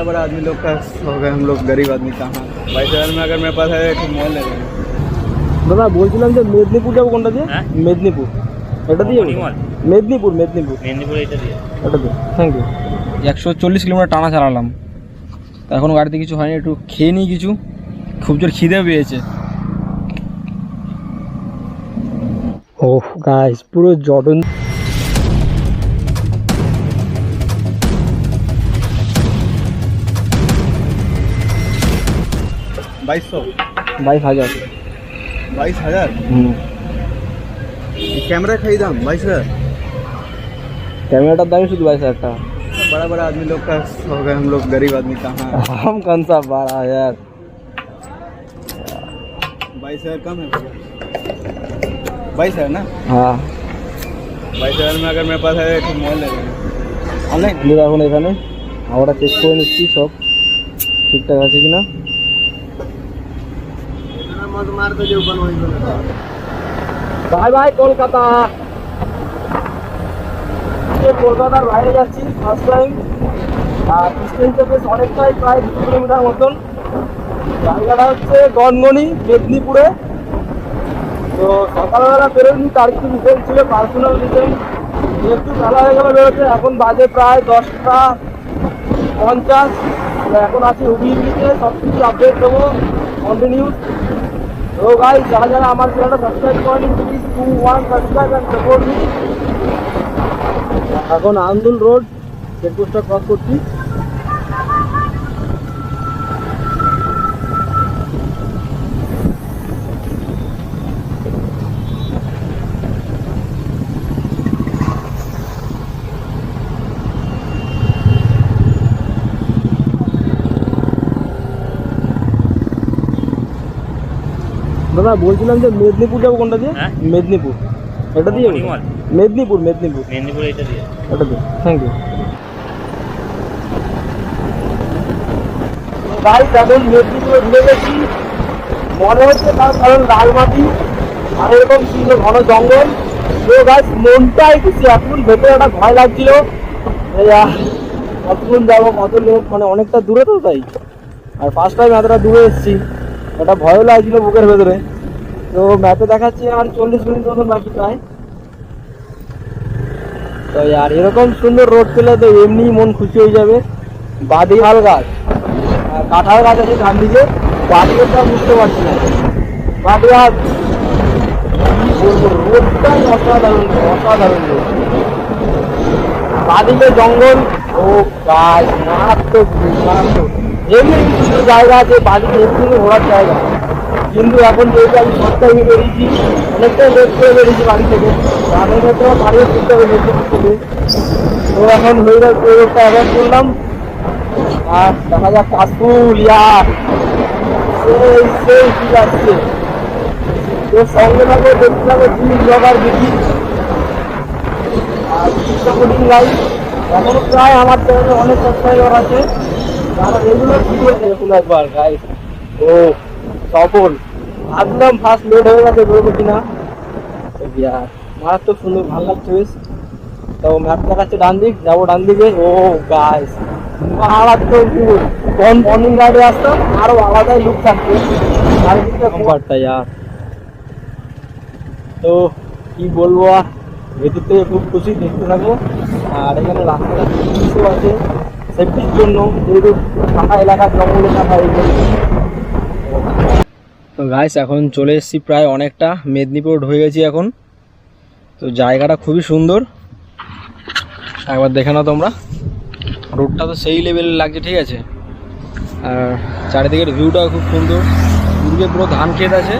बड़ा बड़ा आदमी लोग का हो गए, हम लोग गरीब आदमी कहाँ। भाई शहर में अगर मेरे पास है एक मॉल लगे। দাদা বলছিলাম যে মেদিনীপুর যাবো কোনটা দিয়ে? মেদিনীপুর এটা দিয়ে? মেদিনীপুর মেদিনীপুর মেদিনীপুর এটা দিয়ে, এটা দিয়ে। Thank you. 140 কিলোমিটার টানা চালালাম, তো এখন গাড়িতে কিছু হয়নি, একটু খেয়ে নিই কিছু, খুব জোর খিদে পেয়েছে। ওহ গাইস, পুরো জর্ডন। बाईस 22,000। 22,000 कैमरा खरीदाम 22,000। कैमराটার दाम শুধু 22,000 টাকা। बड़ा बड़ा आदमी लोग का हो गए, हम लोग गरीब आदमी कहाँ। हम कौन सा 12,000? 22,000 कम है भैया। 22,000 ना? हाँ 22,000 में अगर मेरे पास है एक मॉल लगे। অনেক দূর। এখন এখানে আমরা চেক করে নিচ্ছি সব ঠিকঠাক আছে কিনা। Bye bye Kolkata. কলকাতার বাইরে যাচ্ছি ফার্স্ট টাইম, আর ডিস্টেন্সটা বেশ অনেকটাই, প্রায় 2 কিলোমিটার মতন। জায়গাটা হচ্ছে গনগনি, মেদিনীপুরে। তো সকালবেলা বেরোয়নি, তার একটু রিজেন ছিল, পার্সোনাল রিজেন, একটু বেলা হয়ে গেলে বেরোচ্ছে। এখন বাজে প্রায় 10:50। এখন আছি হুগলিতে, সব কিছু আপডেট দেবো কন্টিনিউ। তো ভাই যারা যারা আমার চ্যানেলটা সাবস্ক্রাইব করেনি, please 2-1 subscribe and support me. এখন আন্দুল রোড চেকপোস্টটা ক্রস করছি। দাদা বলছিলাম যে মেদিনীপুর যাবো কোনটা দিয়ে? মেদিনীপুর এটা দিয়ে? মেদিনীপুর মেদিনীপুর মেদিনীপুর এটা দিয়ে, এটা দিয়ে। Thank you. গাইস এখন মেদিনীপুরে ঢুকে গেছি, মনে হচ্ছে তার কারণ লাল মাটি আর এরকম সুন্দর ঘন জঙ্গল। তো গাইস মনটাই খুশি, এখন ভেতরে একটা ভয় লাগছিল কতক্ষণ যাবো, কত লোক, মানে অনেকটা দূরে তো, তাই আর ফার্স্ট টাইম এতটা দূরে এসেছি, একটা ভয়ও লাগছিল বুকের ভেতরে। তো ম্যাপে দেখাচ্ছি আর 40 মিনিট মতন বাকি প্রায়। তো আর এরকম সুন্দর রোড পেলে তো এমনি মন খুশি হয়ে যাবে। বাদিহাল গাছ আর কাঁঠাল গাছ আছে ডান দিকে, বাদিহালটা বুঝতে পারছি না। বাদিহাল রোডটাই অসাধারণ, অসাধারণ রোড। বাদিকে জঙ্গল, ও গাছ মারাত্মক মারাত্মক। এমনি কিছু জায়গা আছে বাদিকে এমনি ঘোরার জায়গা, কিন্তু এখন যেহেতু আমি শর্ট টাইমে বেরিয়েছি, অনেকটাই লেট করে বেরিয়েছি বাড়ি থেকে, রানের ক্ষেত্রে বাড়িও ফিরতে হবে মেদিনীপুর থেকে। তো এখন হইরার রোডটা অ্যাভয়েড করলাম, আর দেখা যাক কাশফুল ইয়ার সেই ঠিক আসছে। তো সঙ্গে থাকো, দেখতে থাকো জিনিস জগার বিধি আর সাপোর্টিং লাইফ। এখনো প্রায় আমার চ্যানেলে অনেক সাবস্ক্রাইবার আছে যারা রেগুলার ভিডিও দেখুন একবার গাইস। ও সফল একদম ফার্স্ট লোড হয়ে গেছে, বেরোবো কিনা। মারাত্মক সুন্দর, ভালো লাগছে বেশ। তো ম্যাপ দেখাচ্ছে ডান দিক, যাবো ডান দিকে। ও গাইস মারাত্মক ভিউ, কোন মর্নিং রাইডে আসতাম আরো আলাদাই লুক থাকতো চারিদিকটা কম্পার্টটা ইয়ার। তো কি বলবো, আর ভেতর থেকে খুব খুশি, দেখতে থাকবো। আর এখানে রাস্তাটা কিছু আছে সেফটির জন্য, যেহেতু ফাঁকা এলাকা, জঙ্গল এলাকা এইগুলো। তো গাইস এখন চলে এসেছি প্রায় অনেকটা, মেদিনীপুর ঢুকে গেছি এখন। তো জায়গাটা খুবই সুন্দর, একবার দেখে নাও তোমরা। রোডটা তো সেই লেভেলের লাগছে, ঠিক আছে। আর চারিদিকের ভিউটাও খুব সুন্দর, দূরে পুরো ধান ক্ষেত আছে,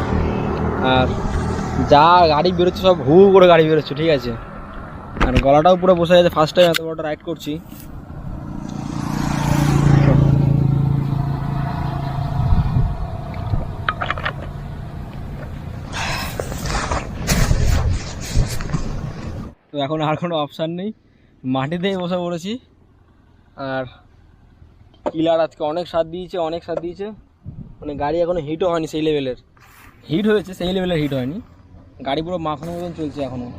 আর যা গাড়ি বেরোচ্ছে সব হু করে গাড়ি বেরোচ্ছে, ঠিক আছে। আর গলাটাও পুরো বসে যাচ্ছে, ফার্স্ট টাইম এত বড়টা রাইড করছি। তো এখন আর কোনো অপশান নেই, মাটিতেই বসে পড়েছি। আর কিলার আজকে অনেক স্বাদ দিয়েছে, অনেক স্বাদ দিয়েছে, মানে গাড়ি এখনো হিটও হয়নি সেই লেভেলের। হিট হয়েছে, সেই লেভেলের হিট হয়নি, গাড়ি পুরো মাখানোর মতন চলছে এখনও।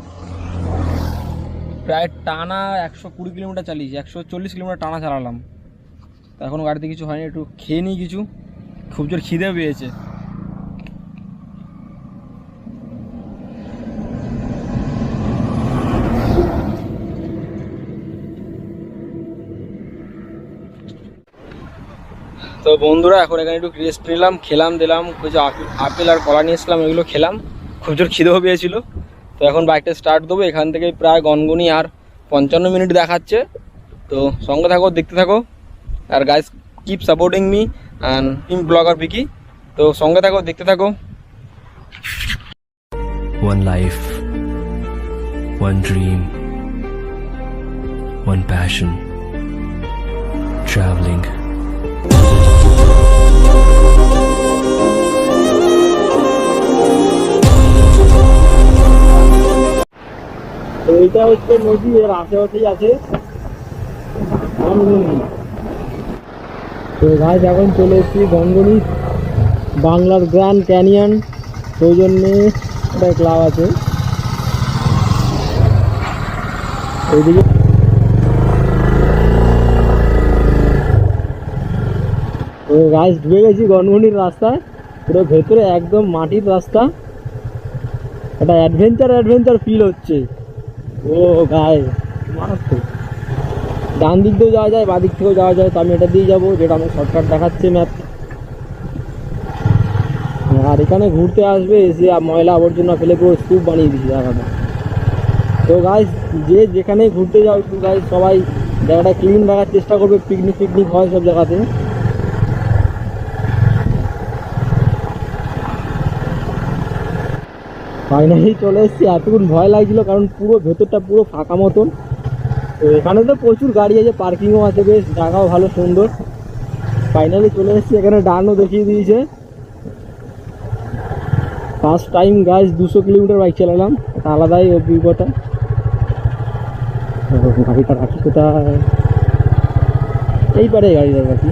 প্রায় টানা 120 কিলোমিটার চালিয়েছি, 140 কিলোমিটার টানা চালালাম। এখনও গাড়িতে কিছু হয়নি, একটু খেয়ে নিই কিছু, খুব জোর খিদে পেয়েছে। তো বন্ধুরা এখন এখানে একটু রেস্ট নিলাম, খেলাম দিলাম, কিছু আপেল আর কলা নিয়ে এসলাম, এগুলো খেলাম, খুব জোর খিদেও পেয়েছিল। তো এখন বাইকটা স্টার্ট দেবো, এখান থেকে প্রায় গনগনি আর 55 মিনিট দেখাচ্ছে। তো সঙ্গে থাকো, দেখতে থাকো, আর guys keep supporting me and team blogger Piki. তো সঙ্গে থাকো, দেখতে থাকো। One life, one dream, one passion, traveling. তো এইটা হচ্ছে নদী, এর আশেপাশেই আছে গনগনি। তো গাইস এখন চলে এসেছি গনগনি, বাংলার গ্র্যান্ড ক্যানিয়ন, সেই জন্যে একটা ক্লাব আছে এইদিকে। তো গাইস ঢুকে গেছি গনগনির রাস্তায়, পুরো ভেতরে একদম মাটির রাস্তা, একটা অ্যাডভেঞ্চার ফিল হচ্ছে। ও গাইস মারাত্মক, ডান দিক দিয়েও যাওয়া যায়, বাঁ দিক থেকেও যাওয়া যায়, তো আমি এটা দিয়ে যাবো, যেটা আমার শর্টকাট দেখাচ্ছে ম্যাপ। আর এখানে ঘুরতে আসবে এসে ময়লা আবর্জনা ফেলে পুরো স্তূপ বানিয়ে দিয়েছে জায়গাটা। তো গাইস যে যেখানেই ঘুরতে যাও একটু গাইস সবাই জায়গাটা ক্লিন রাখার চেষ্টা করবে, পিকনিক হয় সব জায়গাতে। ফাইনালি চলে এসেছি, এতক্ষণ ভয় লাগছিল কারণ পুরো ভেতরটা পুরো ফাঁকা মতন। তো এখানে তো প্রচুর গাড়ি আছে, পার্কিংও আছে, বেশ জায়গাও ভালো সুন্দর। ফাইনালি চলে এসেছি, এখানে ডানও দেখিয়ে দিয়েছে। First time guys 200 kilometre bike চালালাম, একটা আলাদাই অভিজ্ঞতা। গাড়িটা রাখি কোথায়, এইবারে গাড়িটা রাখি।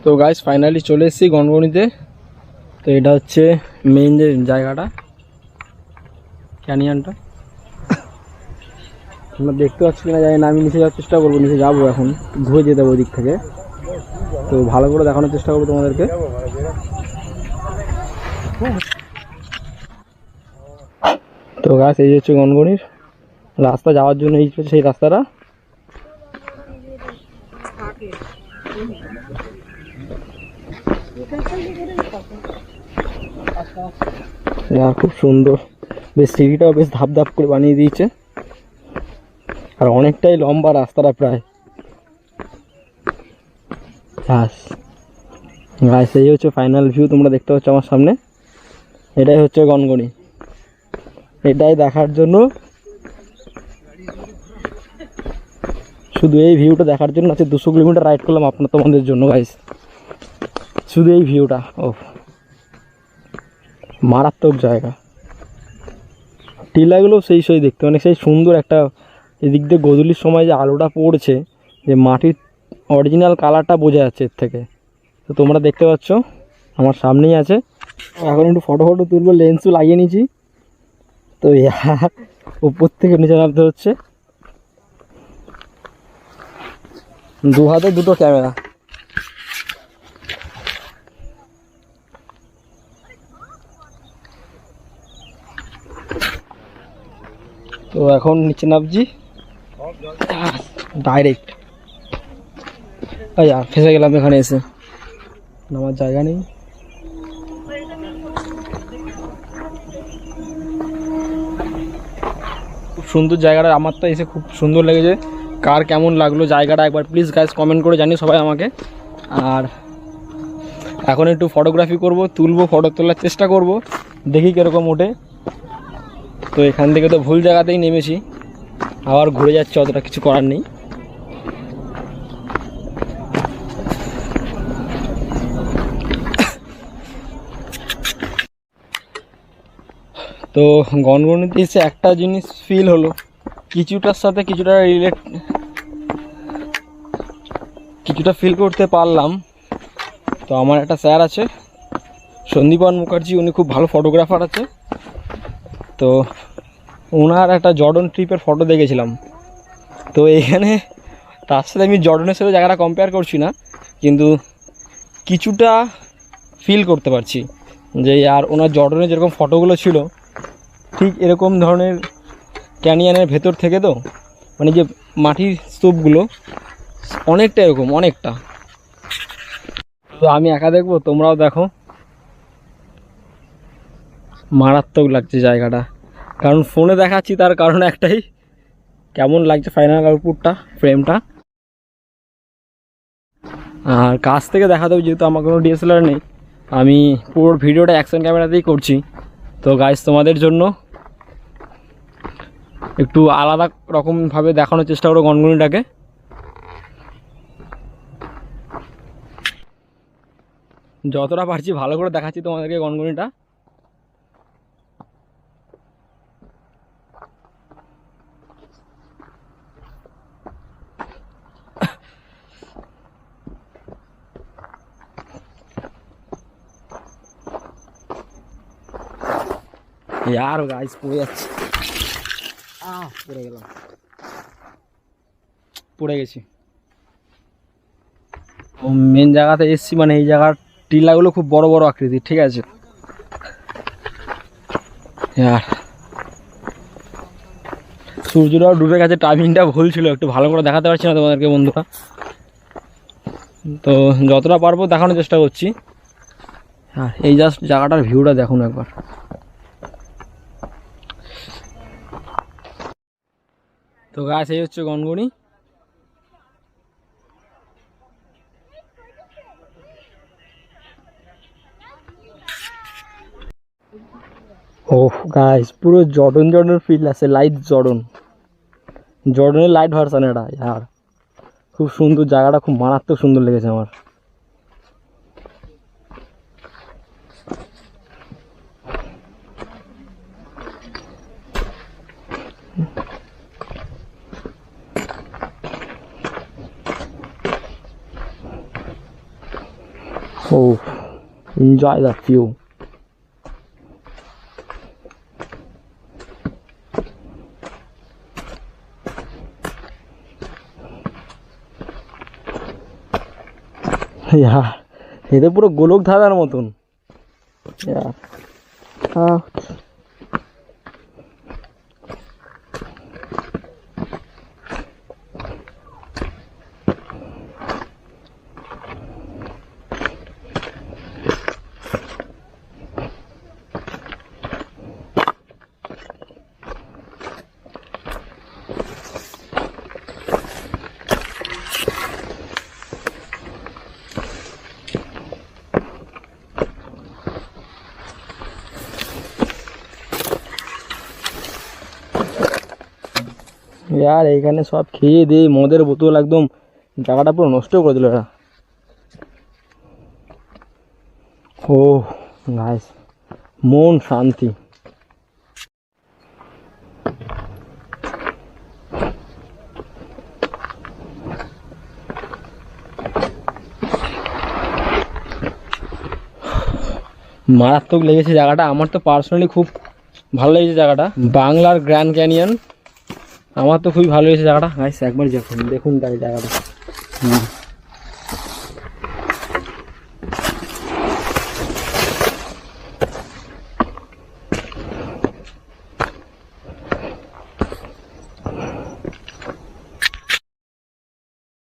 তো গাইস ফাইনালি চলে এসেছি গনগনিতে। তো এটা হচ্ছে মেইন যে জায়গাটা, ক্যানিয়নটা। তোমরা দেখতে পাচ্ছ কিনা জানি না, আমি নিচে যাওয়ার চেষ্টা করবো, নিচে যাবো এখন, ঘুরে যেতে হবে ওই দিক থেকে। তো ভালো করে দেখানোর চেষ্টা করবো তোমাদেরকে। তো গাছ এই হচ্ছে গনগনির রাস্তা যাওয়ার জন্য, এই সেই রাস্তাটা। খুব সুন্দর, বেশ সিঁড়িটাও বেশ ধাপ ধাপ করে বানিয়ে দিয়েছে, আর অনেকটাই লম্বা রাস্তাটা প্রায়। গাইস এই হচ্ছে ফাইনাল ভিউ, তোমরা দেখতে পাচ্ছ আমার সামনে, এটাই হচ্ছে গনগনি। এটাই দেখার জন্য, শুধু এই ভিউটা দেখার জন্য আছে 200 কিলোমিটার রাইড করলাম তোমাদের জন্য গাইস, শুধু এই ভিউটা। ও মারাত্মক জায়গা, টিলাগুলো সেই দেখতে অনেক সেই সুন্দর একটা। এদিক দিয়ে গোধূলির সময় যে আলোটা পড়ছে, যে মাটির অরিজিনাল কালারটা বোঝা যাচ্ছে এর থেকে। তো তোমরা দেখতে পাচ্ছ আমার সামনেই আছে। এখন একটু ফটো তুলবো, লেন্সও লাগিয়ে নিয়েছি। তো উপর থেকে নিচে নামতে হচ্ছে, দু হাতে দুটো ক্যামেরা। তো এখন নিচে নামছি ডাইরেক্ট। আচ্ছা ফেসে গেলাম এখানে এসে, নামার জায়গা নেই। খুব সুন্দর জায়গাটা, আমার তো এসে খুব সুন্দর লেগেছে। কার কেমন লাগলো জায়গাটা একবার প্লিজ গাইস কমেন্ট করে জানি সবাই আমাকে। আর এখন একটু ফটোগ্রাফি করব, তুলবো, ফটো তোলার চেষ্টা করব, দেখি কীরকম ওঠে। তো এখান থেকে তো ভুল জায়গাতেই নেমেছি, আবার ঘুরে যাচ্ছে, অতটা কিছু করার নেই। তো গনগনিতে এসে একটা জিনিস ফিল হলো, কিছুটার সাথে কিছুটা ফিল করতে পারলাম। তো আমার একটা স্যার আছে সন্দীপন মুখার্জি, উনি খুব ভালো ফটোগ্রাফার আছে। তো ওনার একটা জর্ডন ট্রিপের ফটো দেখেছিলাম। তো এখানে তার সাথে আমি জর্ডনের সাথে জায়গাটা কম্পেয়ার করছি না, কিন্তু কিছুটা ফিল করতে পারছি যে আর ওনার জর্ডনের যেরকম ফটোগুলো ছিল ঠিক এরকম ধরনের ক্যানিয়নের ভেতর থেকে, তো মানে যে মাটির স্তূপগুলো অনেকটা এরকম, অনেকটা। তো আমি একা দেখবো, তোমরাও দেখো। মারাত্মক লাগছে জায়গাটা, কারণ ফোনে দেখাচ্ছি তার কারণ একটাই, কেমন লাগছে ফাইনাল আউটপুটটা, ফ্রেমটা। আর কাছ থেকে দেখাতে হবে, যেহেতু আমার কোনো ডিএসএলআর নেই, আমি পুরো ভিডিওটা অ্যাকশন ক্যামেরাতেই করছি। তো গাইস তোমাদের জন্য একটু আলাদা রকমভাবে দেখানোর চেষ্টা করো গনগনিটাকে। যতটা পারছি ভালো করে দেখাচ্ছি তোমাদেরকে গনগনিটা। यार गाइस পড়ে যাচ্ছে, পড়ে গেলাম, পড়ে গেছি। ও মেন জায়গাতে এসছি, মানে এই জায়গার টিলাগুলো খুব বড় বড় আকৃতির, ঠিক আছে। সূর্যটাও ডুবে গেছে, টাইমিংটা ভুল ছিল, একটু ভালো করে দেখাতে পারছি না তোমাদেরকে বন্ধুরা। তো যতটা পারবো দেখানোর চেষ্টা করছি। হ্যাঁ, এই জাস্ট জায়গাটার ভিউটা দেখুন একবার। তো গাছ এই হচ্ছে গনগনি। ও গাইস পুরো জর্ডন ফিল আছে, লাইট জর্ডনের লাইট ভার্সন এটা। আর খুব সুন্দর জায়গাটা, খুব মারাত্মক সুন্দর লেগেছে আমার। Oh, enjoy the view. এটা পুরো গোলক ধাঁধার মতন। यार এখানে সব খেয়ে দিয়ে মদের বোতল একদম জায়গাটা পুরো নষ্ট করে দিল এরা। ও নাইস, মন শান্তি। মারাত্মক লেগেছে জায়গাটা, আমার তো পার্সোনালি খুব ভালো লেগেছে জায়গাটা। বাংলার গ্র্যান্ড ক্যানিয়ন আমার তো খুবই ভালো লেগেছে জায়গাটা। গাইস একবার দেখুন তাই জায়গাটা।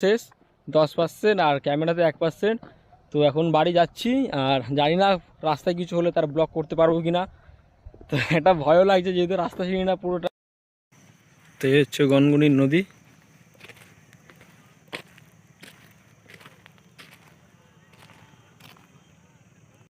শেষ 10% আর ক্যামেরাতে 1%। তো এখন বাড়ি যাচ্ছি, আর জানি না রাস্তায় কিছু হলে তার ব্লক করতে পারবো কিনা। তো এটা ভয়ও লাগছে, যেহেতু রাস্তা চিনি না পুরোটা। তো এই হচ্ছে গনগনির নদী।